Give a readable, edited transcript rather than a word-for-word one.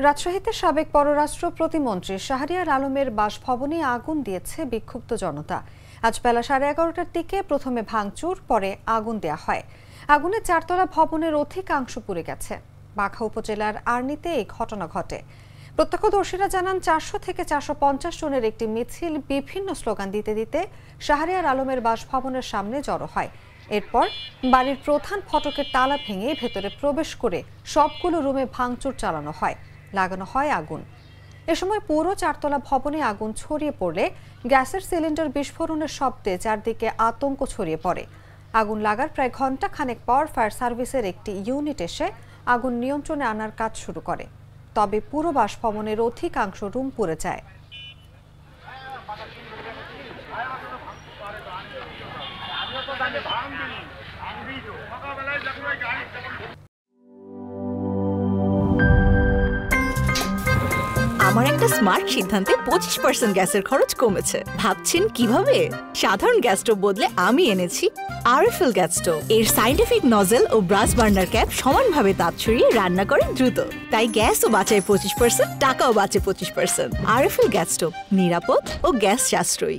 রাজশাহীতে সাবেক পররাষ্ট্র প্রতিমন্ত্রী শাহরিয়ার আলমের বাসভবনে আগুন দিয়েছে বিক্ষুব্ধ জনতা। আজ বেলা 11:30টার দিকে প্রথমে ভাঙচুর, পরে আগুন দেয়া হয়। আগুনে 4তলা ভবনের অধিকাংশ পুড়ে গেছে। বাঘা উপজেলার আর্নিতে এই ঘটনা ঘটে। প্রত্যক্ষদর্শীরা জানান 400 থেকে 450 জনের একটি মিছিল বিভিন্ন স্লোগান দিতে দিতে শাহরিয়ার আলমের বাসভবনের সামনে জড়ো হয়। এরপর বাড়ির প্রধান ফটকের তালা ভেঙে ভেতরে প্রবেশ করে সবগুলো রুমে ভাঙচুর চালানো হয়, লাগানো হয় আগুন। এ সময় পুরো 4তলা ভবনে আগুন ছড়িয়ে পড়লে গ্যাসের সিলিন্ডার বিস্ফোরণের শব্দে চারদিকে আতঙ্ক ছড়িয়ে পড়ে। আগুন লাগার প্রায় ঘণ্টা খানেক পর ফায়ার সার্ভিসের একটি ইউনিট এসে আগুন নিয়ন্ত্রণে আনার কাজ শুরু করে। তবে পুরো বাসভবনের অধিকাংশ রুম পুড়ে যায়। আমার একটা স্মার্ট সিদ্ধান্তে 25% গ্যাসের খরচ কমেছে। ভাবছেন কিভাবে? সাধারণ গ্যাস স্টোভ বদলে আমি এনেছি আরএফএল গ্যাস স্টোভ। এর সাইন্টিফিক নজল ও ব্রাস বার্নার ক্যাপ সমানভাবে তাপ ছড়িয়ে রান্না করে দ্রুত। তাই গ্যাসও বাঁচায় 25%, টাকাও বাঁচে 25%। আরএফএল গ্যাস স্টোভ নিরাপদ ও গ্যাস সাশ্রয়ী।